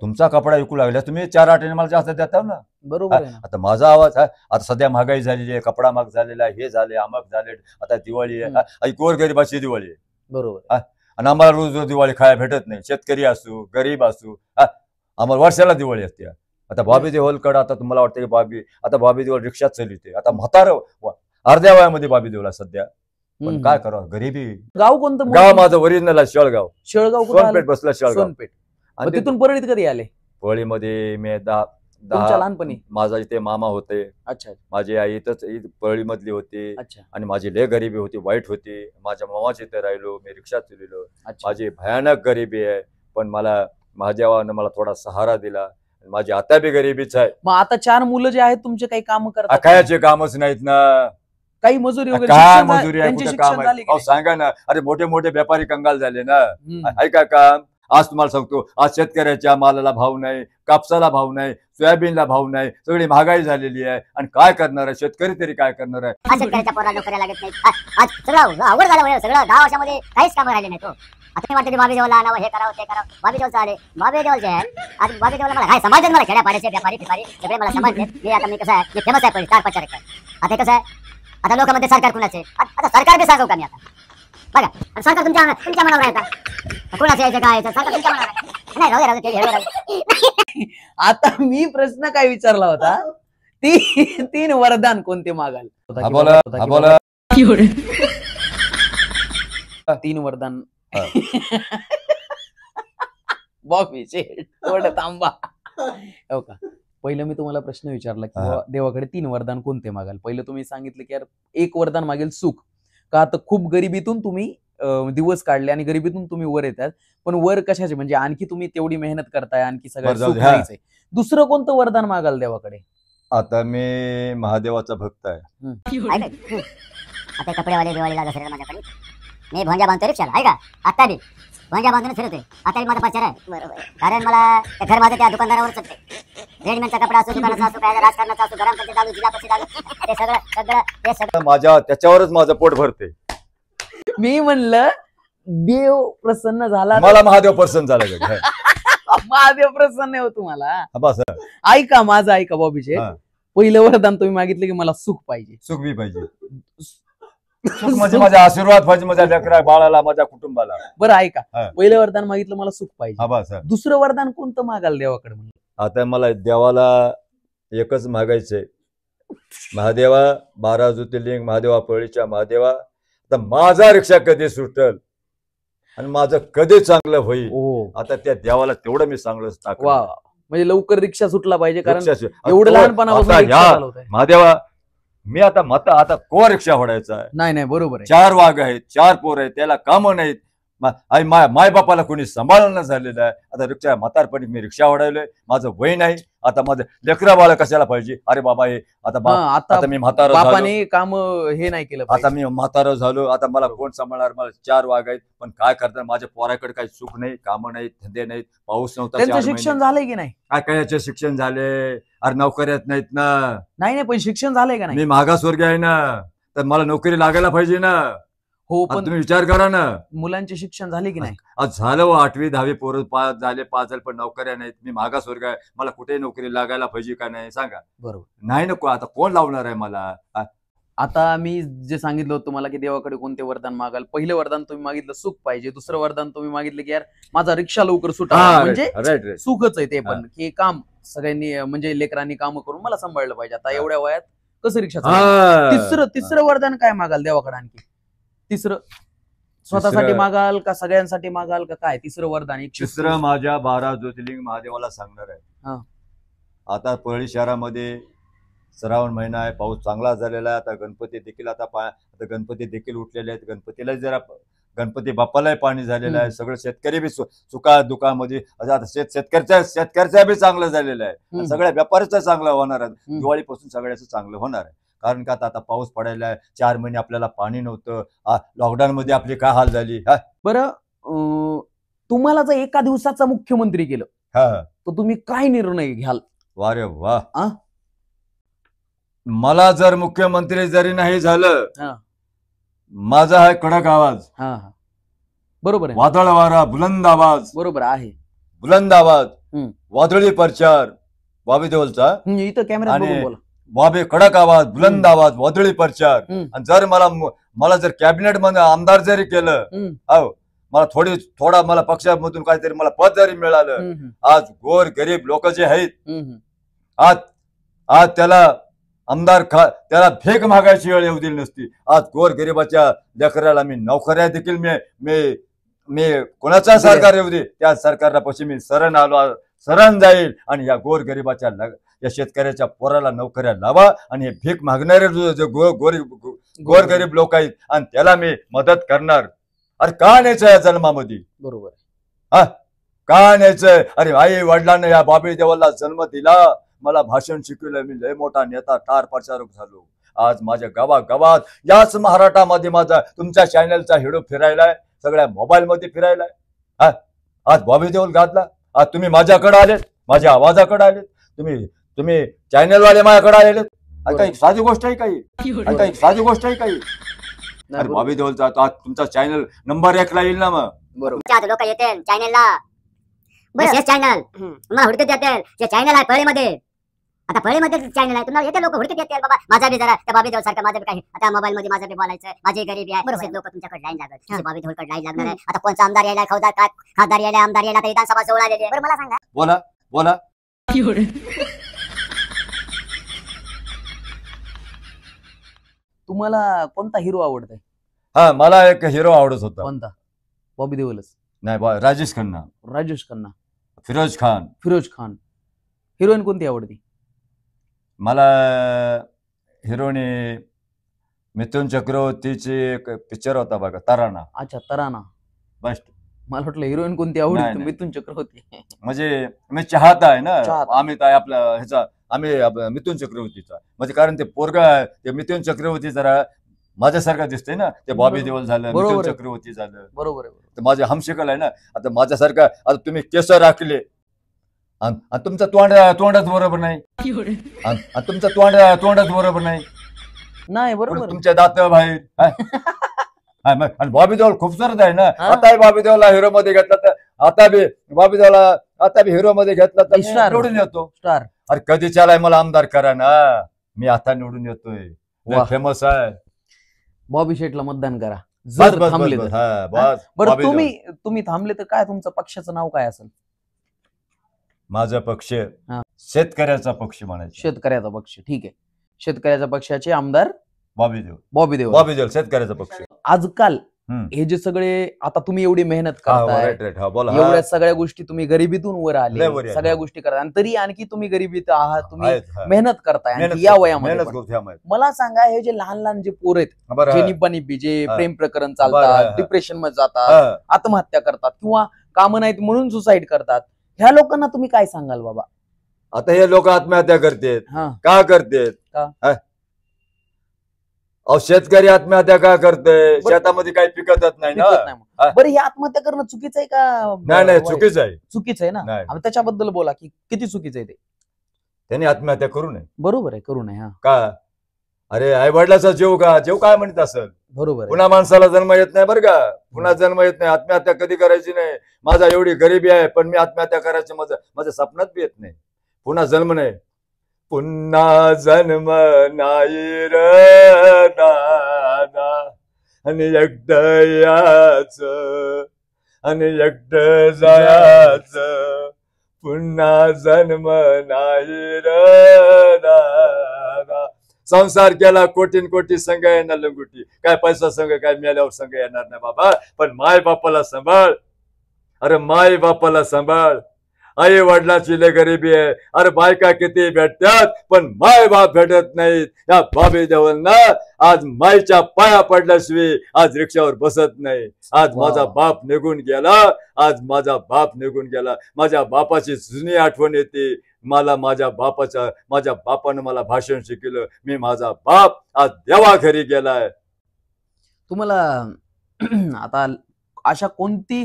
तुमचा कपडा विकू लागला, तुम्ही 4 आठवणे मला जास्त देता ना. बरोबर. आता माझा आवाज आता सध्या महागाई झालेली आहे, कपडा महाग झालेला आहे, हे झाले, अमक झाले, आता दिवाळी आहे, गोरगरिबाची दिवाळी आहे. बरोबर. आणि आम्हाला रोज दिवाळी खायला भेटत नाही, शेतकरी असू, गरीब असू, आम्हाला वर्षाला दिवाळी असते. आता बॉबी देओलकडे, आता तुम्हाला वाटतं की बॉबी देओल रिक्षात चालवते, आता म्हातार अर्ध्या वयामध्ये बॉबी देओल सध्या. पण काय करावं, गरीबी. गाव कोणतं? गाव माझं ओरिजिनल आहे शेळगाव. सोनपेठ बसला शेळगाव. आणि तिथून परळीत कधी आले? परळीमध्ये मी 10 लहानपणी. माझा इथे मामा होते. अच्छा. माझी आई इथंच परळी मधली होती. आणि माझी लय गरिबी होती, वाईट होती. माझ्या मामाच्या इथे राहिलो, मी रिक्षा चालवलो. माझी भयानक गरिबी आहे, पण मला महादेवानं मला थोडा सहारा दिला. माझी आता बी गरिबीच आहे. मग आता 4 मुलं जे आहेत तुमचे काही काम करतात? कायचे कामच नाहीत ना. काही मजुरी वगैरे? काय मजुरी आहे, त्यांचे कुठं शिक्षण काम झाले की आहे? नाही? सांगा ना. अरे मोठे मोठे व्यापारी कंगाल झाले ना. हम्म. आहे का काम? आज तुम्हाला सांगतो, आज शेतकऱ्याच्या मालाला भाव नाही, कापसाला भाव नाही, सोयाबीनला भाव नाही, सगळी महागाई झालेली आहे. आणि काय करणार आहे शेतकरी, तरी काय करणार आहे? आज शेतकऱ्याच्या पोराला नोकऱ्या लागत नाही. आज सगळं अवघड झालं म्हणजे सगळं 10 वर्षामध्ये काहीच कामं राहिले नाही. आता मी वाटतं की बाबी देवाला आणावं, हे करावं ते करावं. बाबी देवाचं आले, बाबी देवाचे आहे. आज बाबी देवाला मला काय समाजात, मला खेड्या पाड्याचे व्यापारी फिपारी सगळे मला समजले. मी कसं आहे, मी फेमस आहे पहिले 4-5 एकर. आता हे कसं आहे, आता लोक म्हणते सरकार कुणाचे, आता सरकार बी सांगू का मी आता बघा. आणि सरकार तुमच्या मनावर आहे का कुणाचं यायचं काय यायचं, सरकार तुमच्या मनावर आहे. नाही राहू दे राहू दे. आता मी प्रश्न काय विचारला होता, 3 वरदान कोणते मागाल? हा बोला, हा बोला. 3 वरदान. बॉबी शेट थोडं थांबा. हो का, पहिलं मी तुम्हाला प्रश्न विचारला की देवाकडे 3 वरदान कोणते मागाल. पहिलं तुम्ही सांगितलं की यार 1 वरदान मागेल सुख. का तर खूप गरिबीतून तुम्ही दिवस काढले आणि गरिबीतून तुम्ही वर येतात, पण वर कशाचे, म्हणजे आणखी तुम्ही तेवढी मेहनत करताय, आणखी सगळं सुख नाहीच. दुसरं कोणतं वरदान मागाल देवाकडे? आता मी महादेवाचा भक्त आहे. आता कपडेवाले दिवाळीला दसऱ्याला माझ्याकडे मी भोंजा बांधतो रिक्षाला, आहे का? आता बी भोंजा बांधून फिरतोय. आता बी माझा पाचार आहे. बरोबर, कारण मला घर माझं त्या दुकानदारावर चलते. रेडीमेडचा कपडा असो, दुकानाचा असो, काय राजकारणाचा असो, गरम पंचायत चालू, जिल्हा परिषद चालू, ते सगळं माझ्या त्याच्यावरच माझं पोट भरते. मी म्हणलं देव प्रसन्न झाला, मला महादेव प्रसन्न झाला. महादेव प्रसन्न हो तुम्हाला. बस ऐका माझं, ऐका बॉबीचे. पहिलं वरदान तुम्ही मागितलं की मला सुख पाहिजे. सुख बी पाहिजे. सुख म्हणजे माझा आशीर्वाद पाहिजे, माझ्या लेकरा बाळाला, माझ्या कुटुंबाला. बरं ऐका, पहिलं वरदान मागितलं मला सुख पाहिजे. बस. दुसरं वरदान कोणतं मागाल देवाकडे? म्हणलं आता मला देवाला एकच मागायचंय. महादेवा, 12 ज्योतिर्लिंग, महादेवा पळीच्या महादेवा, आता माझा रिक्षा कधी सुटल आणि माझं कधी चांगलं होईल. आता त्या देवाला तेवढं मी चांगलं टाकलं. वा, म्हणजे लवकर रिक्षा सुटला पाहिजे, कारण रिक्षा एवढं लहानपणापासून रिक्षा चालवताय. महादेवा, मी आता को रिक्षा होडायचा आहे. नाही बरोबर आहे. 4 वाघ आहेत, 4 पोर आहेत, त्याला कामं नाहीत. माय बापाला कोणी सांभाळणं झालेलं आहे. आता रिक्षा म्हातारपणी मी रिक्षा ओढायलोय, माझं वय नाही. आता माझं लेकरा बाळा कशाला पाहिजे? अरे बाबा, हे आता मी म्हातारा बापाने काम हे नाही केलं, आता मी म्हातारा झालो. आता मला कोण सांभाळणार? मला 4 वाघ आहेत, पण काय करतात? माझ्या पोराकडे काही सुख नाही, कामं नाहीत, धंदे नाहीत, पाऊस नव्हता. त्यांचं शिक्षण झालंय की नाही? काय याचे शिक्षण झाले? अरे नोकऱ्यात नाहीत ना. नाही पण शिक्षण झालंय का नाही? मी मागासवर्गीय आहे ना, तर मला नोकरी लागायला पाहिजे ना. हो, पण तुम्ही विचार करा ना. मुलांचे शिक्षण झाले की नाही? आज झालं 8वी 10वी पोरं पास झाले, पण नोकऱ्या नाहीत. मी मागासवर्ग आहे, मला कुठे नोकरी लागायला पाहिजे का नाही सांगा? बरोबर. नाही नको, आता कोण लावणार आहे मला? आता मी जे सांगितलं होतं तुम्हाला की देवाकडे कोणते वरदान मागाल, पहिलं वरदान तुम्ही मागितलं सुख पाहिजे, दुसरं वरदान तुम्ही मागितलं की यार माझा रिक्षा लवकर सुटा, म्हणजे सुखच आहे ते पण, की काम सगळ्यांनी म्हणजे लेकरांनी काम करून मला सांभाळलं पाहिजे. आता एवढ्या वयात कसं रिक्षा? तिसरं वरदान काय मागाल देवाकडे? आणखी तिसरं स्वतःसाठी मागाल का सगळ्यांसाठी मागाल का काय? तिसरं वरदान तिसरं माझ्या 12 ज्योतिर्लिंग महादेवाला सांगणार आहे. आता परळी शहरामध्ये श्रावण महिना आहे, पाऊस चांगला झालेला आहे. आता गणपती देखील उठलेले आहेत. गणपती बाप्पालाही पाणी झालेलं आहे. सगळं शेतकरी बी सुका दुकामध्ये, आता शेतकऱ्याचा बी चांगलं झालेलं आहे. सगळ्या व्यापाऱ्याचं चांगलं होणार आहे. दिवाळीपासून सगळ्याचं चांगलं होणार आहे. कारण का आता पाऊस पडायला आहे. 4 महिने आपल्याला पाणी नव्हतं. लॉकडाऊन मध्ये आपली काय हाल झाली. बरं, तुम्हाला जर एका दिवसाचा मुख्यमंत्री केलं तर तुम्ही काय निर्णय घ्याल? वारे वा. मला जर मुख्यमंत्री जरी नाही झालं, माझा आहे कडक आवाज. बरोबर आहे. वादळ वारा, बुलंद आवाज. बरोबर आहे, बुलंद आवाज, वादळी प्रचार. बॉबी देओलचा इथं कॅमेरा बोला. बॉबी कडक आवाज, बुलंद आवाज, वादळी प्रचार. आणि जर मला जर कॅबिनेट मध्ये आमदार जरी केलं, मला थोडा मला पक्षामधून काहीतरी मला पद जरी मिळालं, आज गोर गरीब लोक जे आहेत, आज त्याला आमदार त्याला भेक मागायची वेळ येऊ दिली नसती. आज गोर गरीबाच्या लेकराला मी नोकऱ्या देखील मी कोणाचा सरकार येऊ दे, त्या सरकारला पशी मी शरण जाईल आणि या गोर गरीबाच्या या शेतकऱ्याच्या पोराला नोकऱ्या लावा. आणि हे भीक मागणारे जे गोर गरीब लोक आहेत, आणि त्याला मी मदत करणार. अरे का न्यायचं या जन्मामध्ये? बरोबर. का न्यायचंय? अरे आई वडिलांना या बॉबी देओलला जन्म दिला, मला भाषण शिकवलं, मी लय मोठा नेता ठार प्रचारक झालो. आज माझ्या गावागावात याच महाराष्ट्रामध्ये माझा तुमच्या चॅनलचा हिडो फिरायलाय, सगळ्या मोबाईल मध्ये फिरायलाय. आज बॉबी देओल गाजला, आज तुम्ही माझ्याकडे आलेत, माझ्या आवाजाकडे आलेत, तुम्ही चॅनलवाले माझ्याकडे आलेत. काही साधी गोष्ट आहे काही? काही साधी गोष्ट आहे काही? अरे बॉबी देओलचा आज तुमचा चॅनल नंबर 1 ला येईल ना. मग बरोबर लोक येतील चॅनलला, बस चॅनल तुम्हाला हुडकत येतील. जे चॅनल आहे पळीमध्ये, आता पळीमध्ये चॅनल आहे, तुम्हाला येते लोक हुडकत येतील. बाबा माझा बी जरा त्या बॉबी देओल सारखं माझं बी काही, आता मोबाईल मध्ये माझं बी बोलायचं, माझी गरीबी आहे, लोक तुमच्याकडे लाईन लागत, बॉबी देओलकडे लाईन लागणार आहे. आता कोणचा आमदार यायला, खासदार यायला, आमदार यायला, आता विधानसभा जवळ आलेली आहे. बरं मला सांगा, बोला बोला. तुम्हाला कोणता हिरो आवडतोय? हा, मला एक हिरो आवडत होता. कोणता? बॉबी देओलच? नाही, राजेश खन्ना, राजेश खन्ना, फिरोज खान. हिरोईन कोणती आवडती? मला हिरोने मिथुन चक्रवर्तीची एक पिक्चर होता बघा, तराना. अच्छा, तराना. बेस्ट. मला वाटलं हिरोईन कोणती आवडती, नाही. मिथुन चक्रवर्ती. म्हणजे मी चाहता आहे ना, चाहता. आम्ही काय आपला ह्याचा, आम्ही मिथुन चक्रवर्तीचा, म्हणजे कारण ते पोरगा ते मिथुन चक्रवर्ती जरा माझ्यासारखा दिसतंय ना. ते बॉबी देओल झालं, बरोबर मिथुन आहे. चक्रवर्ती झालं, बरोबर आहे. तर माझे हमशिकल आहे ना. आता माझ्यासारखा, आता तुम्ही केस राखले आणि तुमचं तोंडच बरोबर नाही, आणि तुमचं तोंडच बरोबर नाही, नाही बरोबर. तुमच्या दात बाहेर. आणि बॉबी देओल खूपसारच आहे ना. हा. आता बॉबी देओलला हिरो मध्ये घेतला, तर आता बी बॉबी देओलला आता बी हिरो मध्ये घेतला तर स्टार. निवडून येतो. स्टार. अरे कधी चालाय मला आमदार करा ना, मी आता निवडून येतोय, वाह. फेमस आहे. बॉबी शेटला मतदान करा बस जर बस थांबले बस, तर. हा, बस. बरं, बॉबी देओल. तुम्ही थांबले तर काय तुमचं पक्षाचं नाव काय असेल? माझा पक्ष हा. शेतकऱ्याचा पक्ष म्हणायचा. शेतकऱ्याचा पक्ष. ठीक आहे, शेतकऱ्याच्या पक्षाचे आमदार बॉबी देओल. बॉबी देओल. बॉबी देओल शेतकऱ्याचा पक्ष. आजकाल हम्म. हे जे सगळे, आता तुम्ही एवढी मेहनत हा, करताय, राईट राईट. हा, बोला. एवढ्या सगळ्या गोष्टी, तुम्ही गरिबीतून वर लय आले, वर आहे. सगळ्या गोष्टी करताय, आणि तरी आणखी तुम्ही गरिबीत आहात, तुम्ही आहेत, हा. मेहनत करताय मेहनत आणखी या करतो, वयामध्ये मेहनत पण. करतो ह्यामध्ये. मला सांगा, हे जे लहान लहान जे पोर आहेत, बरं, जे हा. निपानिपी, जे हा. प्रेम प्रकरण बरं, हा, चालतात, हा. डिप्रेशन मध्ये जातात, हा. आत्महत्या करतात, किंवा कामं नाहीत म्हणून सुसाईड करतात, ह्या लोकांना तुम्ही काय सांगाल बाबा? आता हे लोक आत्महत्या करतात, हा, का करतात? का? अहो, शेतकरी आत्महत्या का करते? शेतामध्ये काही पिकतच नाही ना. पिकत नाही मग. हा. बरं, हे आत्महत्या करणं चुकीचं आहे का? नाही, चुकीचं आहे. चुकीचं आहे ना. नाही, आम्ही त्याच्याबद्दल बोला की किती चुकीचं आहे ते. त्यांनी आत्महत्या करू नये. बरोबर आहे, करू नये. हा, का? अरे आई वडिलाचा जीव काय म्हणत असेल? बरोबर आहे. पुन्हा माणसाला जन्म येत नाही बरं का, पुन्हा जन्म येत नाही. आत्महत्या कधी करायची नाही. माझा एवढी गरिबी आहे, पण मी आत्महत्या करायची माझ्या स्वप्नात बी येत नाही. पुन्हा जन्म नाही, पुन्हा जन्म नाही रे दादा, आणि एकटं यायचं आणि एकटं जायचं, पुन्हा जन्म नाही रे दादा. संसार केला कोटीन कोटी, संघ येणार लंगुटी, काय पैसा संघ काय मेल्यावर संघ येणार नाही बाबा. पण माय बापाला सांभाळ, अरे माय बापाला सांभाळ. आई वडिलाची लय गरिबी आहे. अरे बायका किती भेटतात, पण माय बाप भेटत नाहीत. या बॉबी देओलना आज माईच्या पाया पडल्याशिवाय आज रिक्षावर बसत नाही. आज माझा बाप निघून गेला, आज माझा बाप निघून गेला. माझ्या बापाची जुनी आठवण येते मला. माझ्या बापानं मला भाषण शिकवलं. मी माझा बाप आज देवाघरी गेलाय. तुम्हाला आता अशा कोणती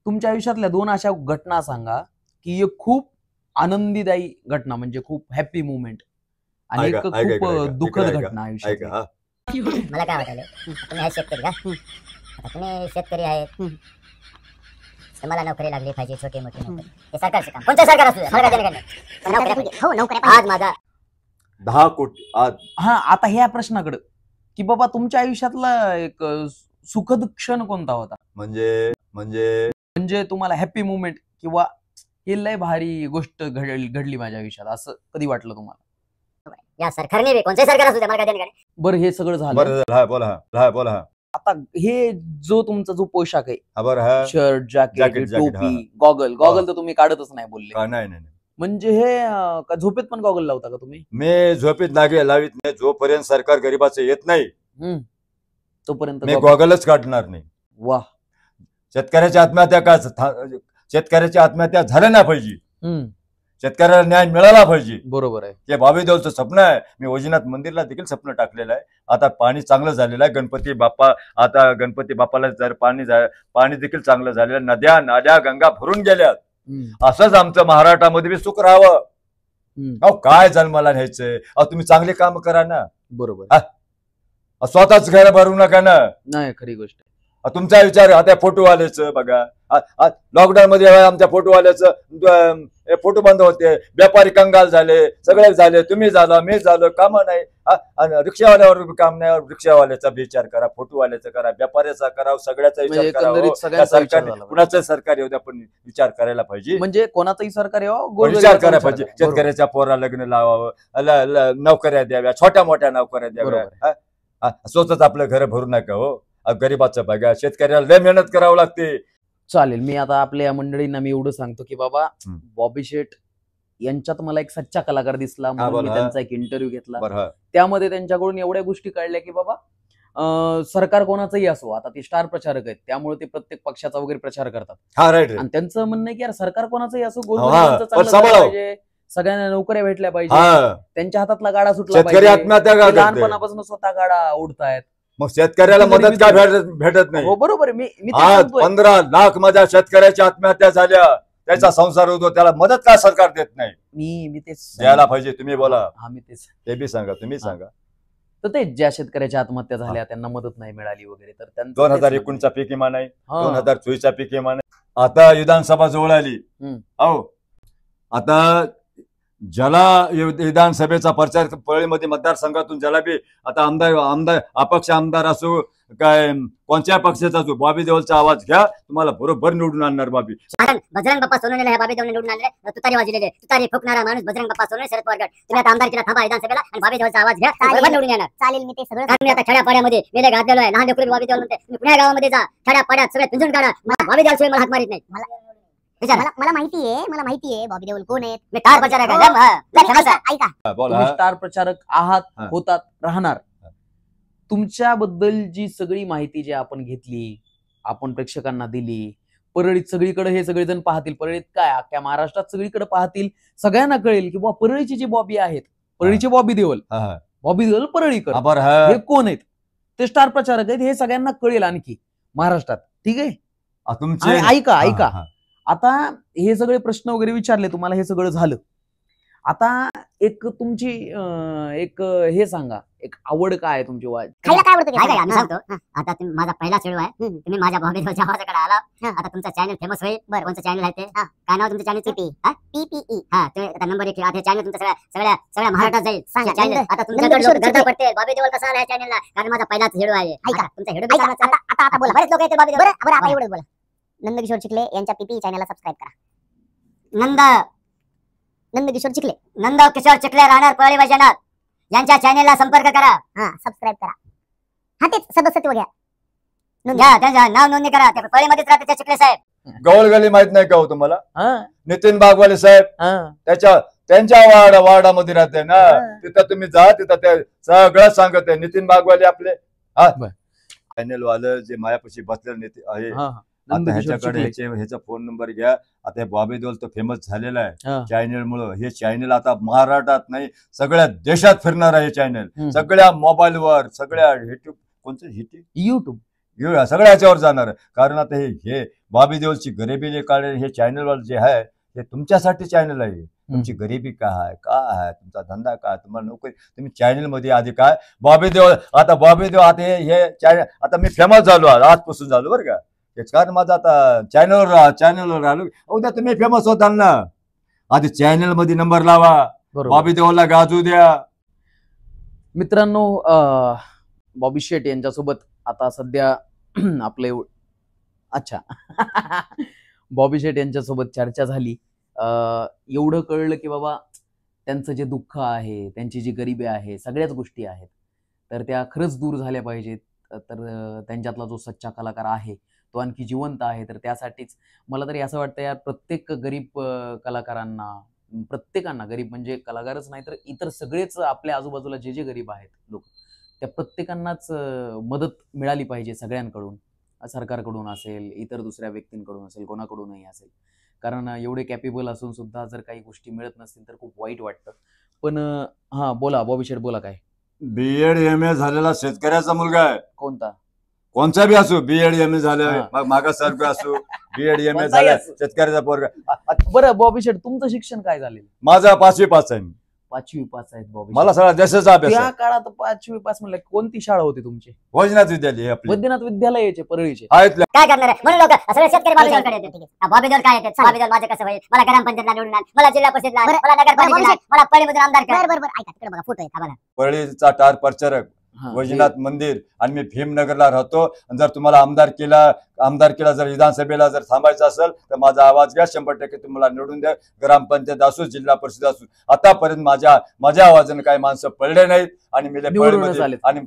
तुमच्या आयुष्यातल्या 2 अशा घटना सांगा की एक खूप आनंदीदायी घटना, म्हणजे खूप हॅपी मुवमेंट, आणि एक खूप दुःखद घटना आयुष्यात. मला काय वाटायला, तुम्ही आहे शेतकरी का? आता तुम्ही शेतकरी आहेत, तुम्हाला नोकरी लागली पाहिजे, छोटी मोठी नोकरी. हे सरकारचं काम, कोणतं सरकार असू दे, मला काय देणं नाही. पण नोकऱ्या पाहिजे. हो, नोकऱ्या पाहिजे. आज माझा 10 कोटी आज. हा, आता ह्या प्रश्नाकडे की बाबा तुमच्या आयुष्यातला एक सुखद क्षण कोणता होता? म्हणजे तुम्हाला हॅपी मुवमेंट, किंवा हे लय भारी गोष्ट घडली माझ्या आयुष्यात, असं कधी वाटलं तुम्हाला? या सरकारने बी, कोणते सरकार असू दे, मला काय देणं नाही. बरं, हे सगळं झालं. बोला. आता हे जो तुमचा जो पोशाख आहे, हा. शर्ट, जॅकेट, टोपी, गॉगल तर तुम्ही काढतच नाही बोलले. नाही. म्हणजे हे का झोपेत पण गॉगल लावता का तुम्ही? मी झोपेत लावित नाही. जोपर्यंत सरकार गरिबाचं येत नाही तोपर्यंत मी गॉगलच काढणार नाही. वाह. शेतकऱ्याची आत्महत्या का शेतकऱ्याची आत्महत्या झाल्या नाही पाहिजे, हम्म, शेतकऱ्याला न्याय मिळाला पाहिजे. बरोबर आहे. हे भावी देवचं स्वप्न आहे. मी वैजनाथ मंदिरला देखील स्वप्न टाकलेलं आहे. आता पाणी चांगलं झालेलं आहे. गणपती बाप्पाला जर पाणी देखील चांगलं झालेलं, नद्या नाल्या गंगा भरून गेल्यात. असंच आमचं महाराष्ट्रामध्ये बी सुख राहावं. अहो काय जन्माला न्यायचंय? तुम्ही चांगले काम करा ना. बरोबर. स्वतःच घर भरू नका ना. नाही, खरी गोष्ट. तुमचा विचार आता फोटोवाल्याचं बघा, लॉकडाऊन मध्ये आमच्या फोटोवाल्याचं फोटो बंद होते, व्यापारी कंगाल झाले, सगळे झाले, तुम्ही झाला, मी झालो, काम नाही. रिक्षावाल्यावर काम नाही, रिक्षावाल्याचा विचार करा, फोटोवाल्याचा करा, व्यापाऱ्याचा करा, सगळ्याचा विचार करा. सरकार कुणाचं सरकार येऊ द्या, पण विचार करायला पाहिजे. म्हणजे कोणाचाही सरकार विचार करायला पाहिजे. शेतकऱ्याच्या पोरा लग्न लावावं, नोकऱ्या द्याव्या, छोट्या मोठ्या नोकऱ्या द्याव्या. स्वतःच आपलं घर भरू नका हो. गरीबाचं बघा, शेतकऱ्याला लय मेहनत करावं लागते. चालेल. मी आता आपल्या मंडळींना मी एवढं सांगतो की बाबा, बॉबी शेट यांच्यात मला एक सच्चा कलाकार दिसला म्हणून मी त्यांचा एक इंटरव्ह्यू घेतला. त्यामध्ये त्यांच्याकडून एवढ्या गोष्टी कळल्या की बाबा सरकार कोणाचंही असो, आता ते स्टार प्रचारक आहेत त्यामुळे ते प्रत्येक पक्षाचा वगैरे प्रचार करतात. आणि त्यांचं म्हणणं आहे की यार सरकार कोणाचंही असो, पाहिजे, सगळ्यांना नोकऱ्या भेटल्या पाहिजे, त्यांच्या हातातला गाडा सुटला पाहिजे. लहानपणापासून स्वतः गाडा उडतायत, मग शेतकऱ्याला मदत काय भेटत नाही? बरोबर. मी 15 लाख माझ्या शेतकऱ्याच्या आत्महत्या झाल्या, त्याचा संसार होतो, त्याला मदत का सरकार देत नाही? मी तेच द्यायला पाहिजे. तुम्ही बोला. मी तेच ते बी सांगा, तुम्ही सांगा. तर ते ज्या शेतकऱ्याच्या आत्महत्या झाल्या त्यांना मदत नाही मिळाली वगैरे, तर 2019चा पीक विमा नाही, 2024चा पीक विमा नाही. आता विधानसभा जवळ आली. आता ज्याला विधानसभेचा प्रचार पळीमध्ये मतदारसंघातून ज्याला बी आता आमदार अपक्ष आमदार असो काय कोणत्या पक्षाचा असो, बॉबी देओलचा आवाज घ्या, तुम्हाला बरोबर निवडून आणणार. बजरंग बाप्पा सोनवणे बॉबी देओल निवडून आणले. तुतारी वाजलेले, तुतारी फुकणारा माणूस बजरंग बाप्पा सोनवणे, शरद पवार गट. तुम्ही आता आमदार केला, थांबा विधानसभेला आणि बॉबी देओलचा आवाज घ्या, बरोबर निवडून येणार. चालेल, मी ते सगळं मी आता खेड्यापाड्यामध्ये मेले घातलेलो आहे. लहान लेकरू बॉबी देओल म्हणते, तुम्ही पुण्या गावामध्ये जा, खेड्यापाड्यात सगळे पिंजून काढा, बॉबी देओल शिवाय मला हात मारित नाही. मला माहितीये बॉबी देओल कोण आहेत. मी स्टार प्रचारक आहे. ऐका, तुम्ही स्टार प्रचारक आहात, होतात, राहणार. तुमच्याबद्दल जी सगळी माहिती जी आपण घेतली, आपण प्रेक्षकांना दिली, परळीत सगळीकडे हे सगळेजण पाहतील, परळीत काय अख्ख्या महाराष्ट्रात सगळीकडे पाहतील, सगळ्यांना कळेल की परळीची जी बॉबी आहेत, परळीचे बॉबी देओल परळीकर हे कोण आहेत, ते स्टार प्रचारक आहेत, हे सगळ्यांना कळेल आणखी महाराष्ट्रात. ठीक आहे. ऐका आता हे सगळे प्रश्न वगैरे विचारले तुम्हाला, हे सगळं झालं. आता एक तुमची एक हे सांगा, एक आवड काय आहे तुमची? खायला काय आवडतं? आम्ही सांगतो. आता माझा पहिला चेडू आहे, तुम्ही माझ्या बॉबी देओलच्या आवाजाकडे आला, आता तुमचा चॅनल फेमस होईल. बरं, कोणतं चॅनल आहे ते? काय नाव तुमचं चॅनल? PPE. आता नंबर 1 आता चॅनल तुमचा सगळ्या महाराष्ट्रात जाईल. चॅनल आता तुमच्याकडे गर्दा पडते, बॉबी देओल कसा आला चॅनलला, कारण माझा पहिलाच हेडू आहे. ऐका, तुमचा हेडू आता बोला. बरेच लोक येते बॉबी देओल. बरं, आता एवढंच बोला. नंदकिशोर चिखले यांच्या PPE चॅनलला सबस्क्राईब करा. नंदकिशोर चिखले, नंदकिशोर चिखले राहणार परळी वैजनाथ यांच्या चॅनलला संपर्क करा. सबस्क्राईब करा. तेच सदस्यत्व घ्या, त्यांच्या नाव नोंदणी करा. ते परळीमध्येच राहते चिखले साहेब. गवळगली माहित नाही का हो तुम्हाला? नितीन बागवाले साहेब त्यांच्या वार्डामध्ये राहते ना, तिथं तुम्ही जा, तिथं ते सगळं सांगत आहे. नितीन बागवाले आपले चॅनल वालं जे मायापाशी बसलेलं आहे, आता ह्याच्याकडे ह्याचा फोन नंबर घ्या. आता बॉबी देओल तर फेमस झालेला आहे चॅनल मुळे. हे चॅनल आता महाराष्ट्रात नाही सगळ्या देशात फिरणार आहे. चॅनल सगळ्या मोबाईलवर, सगळ्या युट्यूब सगळ्या ह्याच्यावर जाणार आहे. कारण आता हे बॉबी देओलची गरिबी जे काढेल हे चॅनलवर जे आहे ते तुमच्यासाठी चॅनल आहे. तुमची गरिबी काय आहे, तुमचा धंदा काय, तुम्हाला नोकरी, तुम्ही चॅनल मध्ये आधी काय बॉबी देओल. आता बॉबी देओल आता हे चॅनल आता मी फेमस झालो आजपासून झालो बरं का. कारण माझा आता चॅनलवर आलो, उद्या तुम्ही फेमस होताल ना. आधी चॅनल मध्ये नंबर लावा, बॉबी देओलला गाजू द्या. मित्रांनो, बॉबी शेट यांच्यासोबत आता सध्या आपले बॉबी शेट यांच्यासोबत चर्चा झाली. एवढं कळलं की बाबा त्यांचं जे दुःख आहे, त्यांची जी गरिबी आहे, सगळ्याच गोष्टी आहेत, तर त्या खरंच दूर झाल्या पाहिजेत. तर त्यांच्यातला जो सच्चा कलाकार आहे तो आणखी जिवंत आहे. तर त्यासाठीच मला तरी असं वाटतं यार, प्रत्येक गरीब कलाकारांना, प्रत्येकांना, गरीब म्हणजे कलाकारच नाही तर इतर सगळेच आपल्या आजूबाजूला जे गरीब आहेत लोक, त्या प्रत्येकांनाच मदत मिळाली पाहिजे सगळ्यांकडून. सरकारकडून असेल, इतर दुसऱ्या व्यक्तींकडून असेल, कोणाकडूनही असेल. कारण एवढे कॅपेबल असून सुद्धा जर काही गोष्टी मिळत नसतील तर खूप वाईट वाटतं. पण हा बोला बॉबी शेठ, बोला काय. बीएड MA झालेला शेतकऱ्याचा मुलगा आहे. कोणता? कोणचा बी असो, बीएड MA झालं, मागासवर्ग असो, बीएड MA झालं, शेतकऱ्याचा पोरगा. बरं बॉबी शेठ, तुमचं शिक्षण काय झालेलं? माझा 5वी पास आहे. 5वी पास आहेत बॉबी. मला सगळा देशाचा अभ्यास त्या आहे. काळात 5वी पास म्हणलं, कोणती शाळा होती तुमची? वैजनाथ विद्यालय आपली. वैद्यनाथ विद्यालयाचे परळीचे आहेत. काय करणार आहे म्हणून लोक सगळे शेतकरी बॉबी देवलकडे येतात. बॉबी देवल काय येतात? बॉबी देवल माझं कसं होईल? मला ग्रामपंचायतला निवडून आण, मला जिल्हा परिषदला आण, मला नगरपालिकेला आण, मला पळीमधून आमदार कर. बरोबर ऐका, तिकडे बघा फोटो आहे का बघा. परळीचा टार प्रचारक, वैजनाथ मंदिर, आणि मी भीमनगरला राहतो. जर तुम्हाला आमदारकीला जर विधानसभेला जर थांबायचं असेल तर माझा आवाज घ्या. 100% तुम्हाला निवडून द्या. ग्रामपंचायत असो, जिल्हा परिषद असो. आतापर्यंत माझ्या आवाजाने काही माणसं पडले नाहीत आणि मी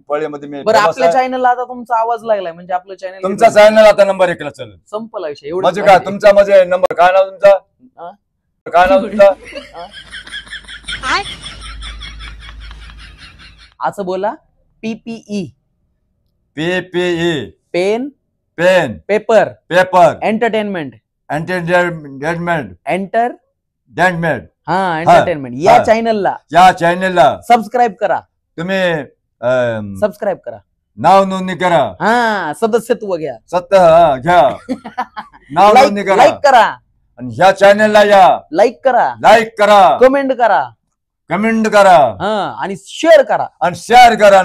पळेमध्ये मी. बरं, आपल्या चॅनलला आता तुमचा आवाज लागलाय म्हणजे आपलं चॅनल, तुमचा चॅनल आता नंबर 1 ला चालेल. संपला विषय. एवढं म्हणजे काय तुमचा म्हणजे नंबर काय नाव तुमचा? काय नाव तुमचा? असं बोला. PPE. PPE. Pen paper entertainment. Entertainment. Entertainment या चॅनलला सबस्क्राईब करा. तुम्ही सबस्क्राईब करा, नाव नोंदणी करा. सदस्यत्व घ्या. घ्या. नाव नोंदणी करा. लाईक करा आणि ह्या चॅनलला या. लाईक करा, कमेंट करा आणि शेअर करा. आणि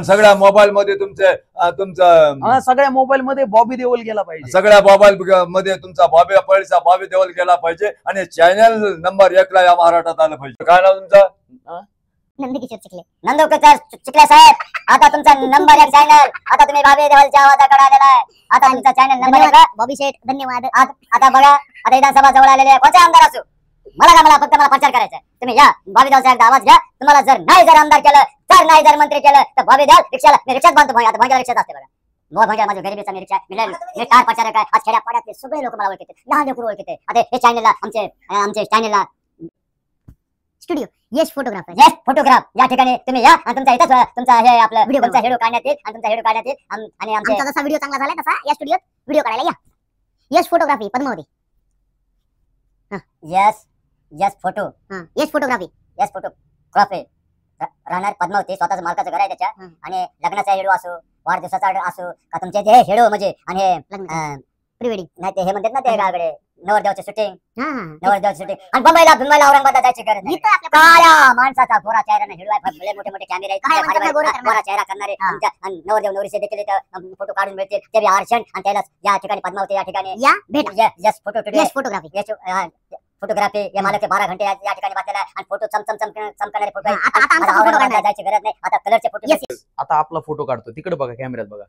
सगळ्या मोबाईल मध्ये तुमचं सगळ्या मोबाईल मध्ये बॉबी देओल गेला पाहिजे. सगळ्या मोबाईल मध्ये तुमचा बॉबी देओल गेला पाहिजे. आणि चॅनल नंबर 1 ला या महाराष्ट्रात आलं पाहिजे. काय नाव तुमचं? नंदकिशोर चिखले साहेब, आता तुमचा नंबर 1 चॅनल. आता तुम्ही बॉबी देओलच्या आवाजाकडे आलेला आहे. आता तुमचा चॅनल नंबर 1. बॉबी शेठ धन्यवाद. आता बघा, आता विधानसभा जवळ आलेली आहे. कोणता आमदार असो, मला फक्त प्रचार करायचा आहे. तुम्ही या, बॉबी देओलचा एकदा आवाज घ्या. तुम्हाला जर आमदार केलं, नाही जर मंत्री केलं तर बॉबी देओल रिक्षात बांधतो. आता भंग्याला रिक्षात असते बघा. भंग्या माझ्या गरिबीचा मी रिक्षा मी कार प्रचारक आहे. आज खेड्यापाड्यातले सगळे लोक मला ओळखते, लहान लेकरू ओळखते. आता हे चॅनलला आमचे चॅनलला स्टुडिओ यश फोटोग्राफ या ठिकाणी तुम्ही या आणि तुमचा इथं तुमचा हे आपलं तुमचा हेडो काढण्यात येईल. आणि आमचा जसा व्हिडिओ चांगला झाला तसा या स्टुडिओत व्हिडिओ काढायला या. यश फोटोग्राफी पद्मावती. यश फोटोग्राफी राहणार पद्मावती. स्वतःच मालकाचं घर आहे त्याच्या. आणि लग्नाचा हेडो असो, वाढदिवसाचा असो, का तुमचे ते हेडो म्हणजे आणि प्री वेडिंग नाही ते हे म्हणतात ना ते गावाकडे नवरदेवाची शूटिंग. आणि मुंबईला औरंगाबादला जायची गरज नाही. काळ्या माणसाचा गोरा चेहरा हेडो आहे. मोठे कॅमेरे आहेत, गोरा चेहरा करणारे नवरदेव नवरीचे देखील फोटो काढून मिळतील. ते बी आरक्षण. आणि त्याला या ठिकाणी पद्मावती या ठिकाणी फोटोग्राफी या मला 12 घंटे या ठिकाणी बसलेला आहे. आणि फोटो चमकणारे फोटो जायची गरज नाही. आता कलरचे फोटो. आता आपला फोटो काढतो, तिकडे बघा, कॅमेऱ्यात बघा.